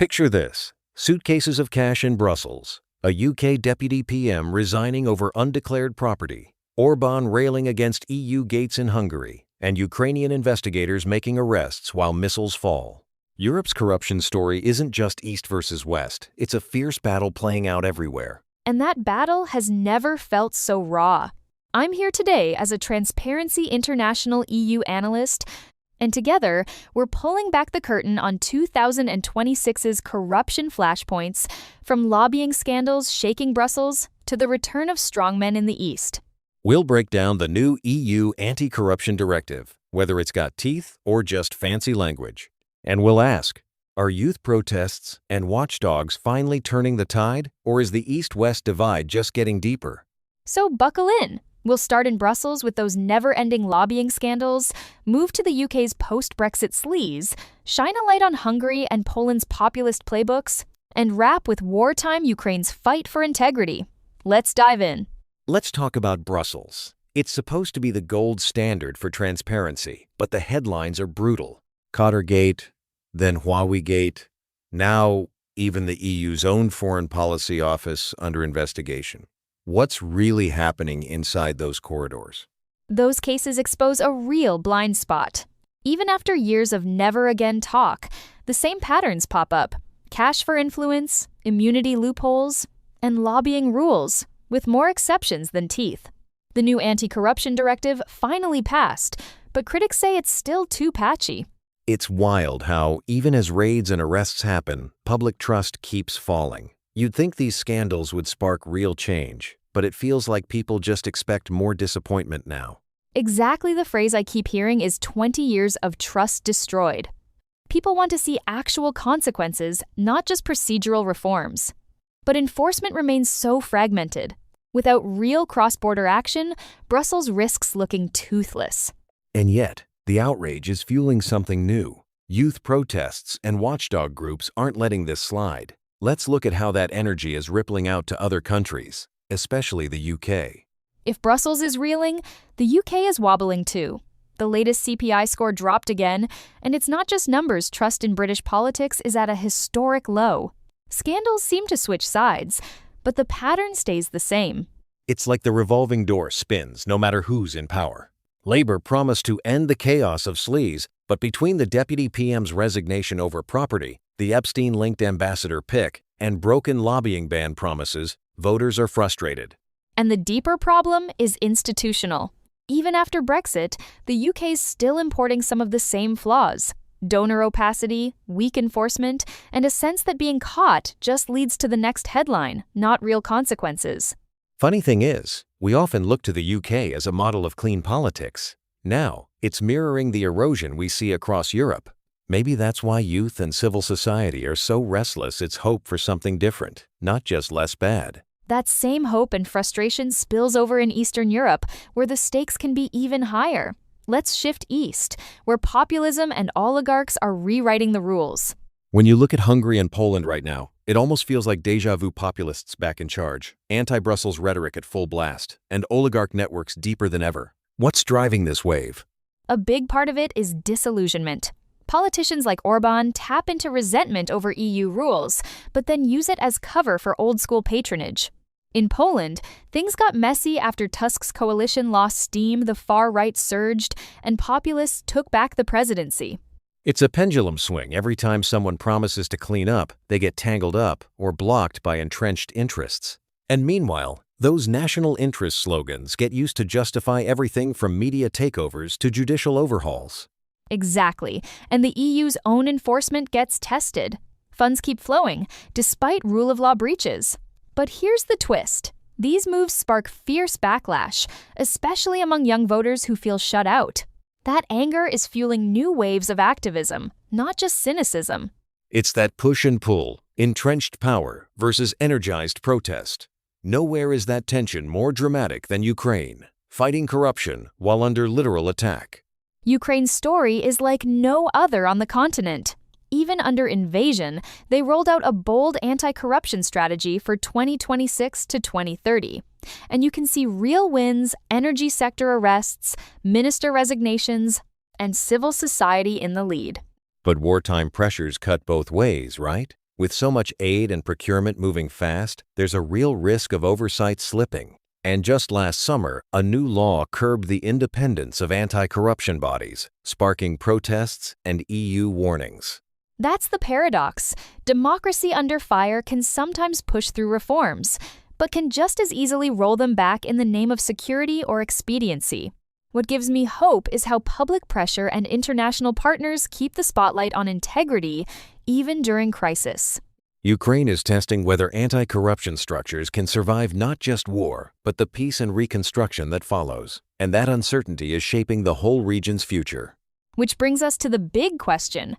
Picture this: suitcases of cash in Brussels, a UK deputy PM resigning over undeclared property, Orbán railing against EU gates in Hungary, and Ukrainian investigators making arrests while missiles fall. Europe's corruption story isn't just East versus West, it's a fierce battle playing out everywhere. And that battle has never felt so raw. I'm here today as a Transparency International EU analyst, and together, we're pulling back the curtain on 2026's corruption flashpoints, from lobbying scandals shaking Brussels to the return of strongmen in the East. We'll break down the new EU anti-corruption directive, whether it's got teeth or just fancy language. And we'll ask, are youth protests and watchdogs finally turning the tide, or is the East-West divide just getting deeper? So buckle in. We'll start in Brussels with those never-ending lobbying scandals, move to the UK's post-Brexit sleaze, shine a light on Hungary and Poland's populist playbooks, and wrap with wartime Ukraine's fight for integrity. Let's dive in. Let's talk about Brussels. It's supposed to be the gold standard for transparency, but the headlines are brutal. Cottergate, then Huaweigate, now even the EU's own foreign policy office under investigation. What's really happening inside those corridors? Those cases expose a real blind spot. Even after years of never again talk, the same patterns pop up: cash for influence, immunity loopholes, and lobbying rules, with more exceptions than teeth. The new anti-corruption directive finally passed, but critics say it's still too patchy. It's wild how, even as raids and arrests happen, public trust keeps falling. You'd think these scandals would spark real change, but it feels like people just expect more disappointment now. Exactly the phrase I keep hearing is 20 years of trust destroyed. People want to see actual consequences, not just procedural reforms. But enforcement remains so fragmented. Without real cross-border action, Brussels risks looking toothless. And yet, the outrage is fueling something new. Youth protests and watchdog groups aren't letting this slide. Let's look at how that energy is rippling out to other countries, especially the UK. If Brussels is reeling, the UK is wobbling too. The latest CPI score dropped again, and it's not just numbers. Trust in British politics is at a historic low. Scandals seem to switch sides, but the pattern stays the same. It's like the revolving door spins no matter who's in power. Labour promised to end the chaos of sleaze, but between the Deputy PM's resignation over property, the Epstein-linked ambassador pick, and broken lobbying ban promises, voters are frustrated. And the deeper problem is institutional. Even after Brexit, the UK's still importing some of the same flaws: donor opacity, weak enforcement, and a sense that being caught just leads to the next headline, not real consequences. Funny thing is, we often look to the UK as a model of clean politics. Now, it's mirroring the erosion we see across Europe. Maybe that's why youth and civil society are so restless. It's hope for something different, not just less bad. That same hope and frustration spills over in Eastern Europe, where the stakes can be even higher. Let's shift east, where populism and oligarchs are rewriting the rules. When you look at Hungary and Poland right now, it almost feels like déjà vu: populists back in charge, anti-Brussels rhetoric at full blast, and oligarch networks deeper than ever. What's driving this wave? A big part of it is disillusionment. Politicians like Orbán tap into resentment over EU rules, but then use it as cover for old-school patronage. In Poland, things got messy after Tusk's coalition lost steam, the far right surged, and populists took back the presidency. It's a pendulum swing. Every time someone promises to clean up, they get tangled up or blocked by entrenched interests. And meanwhile, those national interest slogans get used to justify everything from media takeovers to judicial overhauls. Exactly, and the EU's own enforcement gets tested. Funds keep flowing, despite rule of law breaches. But here's the twist. These moves spark fierce backlash, especially among young voters who feel shut out. That anger is fueling new waves of activism, not just cynicism. It's that push and pull, entrenched power versus energized protest. Nowhere is that tension more dramatic than Ukraine, fighting corruption while under literal attack. Ukraine's story is like no other on the continent. Even under invasion, they rolled out a bold anti-corruption strategy for 2026 to 2030. And you can see real wins, energy sector arrests, minister resignations, and civil society in the lead. But wartime pressures cut both ways, right? With so much aid and procurement moving fast, there's a real risk of oversight slipping. And just last summer, a new law curbed the independence of anti-corruption bodies, sparking protests and EU warnings. That's the paradox. Democracy under fire can sometimes push through reforms, but can just as easily roll them back in the name of security or expediency. What gives me hope is how public pressure and international partners keep the spotlight on integrity, even during crisis. Ukraine is testing whether anti-corruption structures can survive not just war, but the peace and reconstruction that follows. And that uncertainty is shaping the whole region's future. Which brings us to the big question.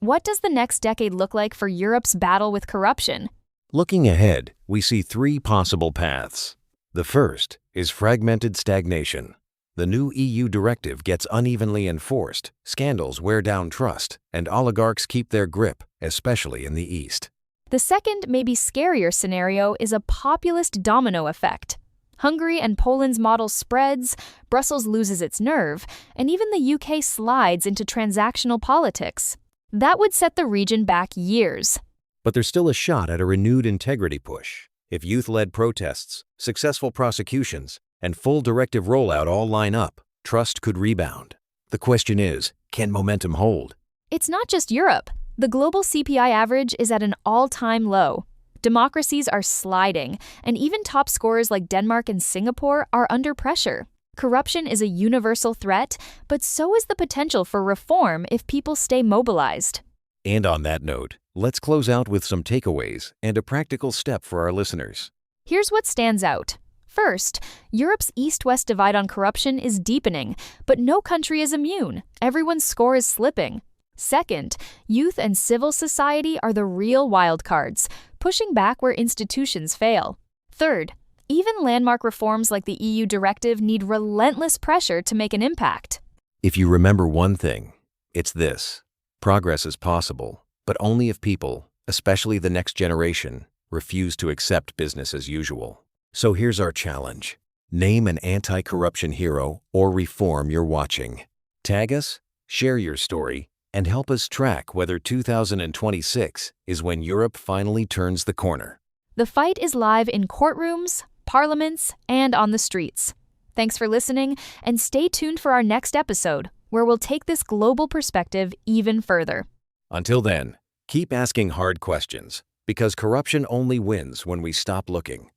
What does the next decade look like for Europe's battle with corruption? Looking ahead, we see three possible paths. The first is fragmented stagnation. The new EU directive gets unevenly enforced, scandals wear down trust, and oligarchs keep their grip, especially in the East. The second, maybe scarier scenario is a populist domino effect. Hungary and Poland's model spreads, Brussels loses its nerve, and even the UK slides into transactional politics. That would set the region back years. But there's still a shot at a renewed integrity push. If youth-led protests, successful prosecutions, and full directive rollout all line up, trust could rebound. The question is, can momentum hold? It's not just Europe. The global CPI average is at an all-time low. Democracies are sliding, and even top scorers like Denmark and Singapore are under pressure. Corruption is a universal threat, but so is the potential for reform if people stay mobilized. And on that note, let's close out with some takeaways and a practical step for our listeners. Here's what stands out. First, Europe's East-West divide on corruption is deepening, but no country is immune. Everyone's score is slipping. Second, youth and civil society are the real wildcards, pushing back where institutions fail. Third, even landmark reforms like the EU directive need relentless pressure to make an impact. If you remember one thing, it's this. Progress is possible, but only if people, especially the next generation, refuse to accept business as usual. So here's our challenge. Name an anti-corruption hero or reform you're watching. Tag us, share your story, and help us track whether 2026 is when Europe finally turns the corner. The fight is live in courtrooms, parliaments, and on the streets. Thanks for listening, and stay tuned for our next episode, where we'll take this global perspective even further. Until then, keep asking hard questions, because corruption only wins when we stop looking.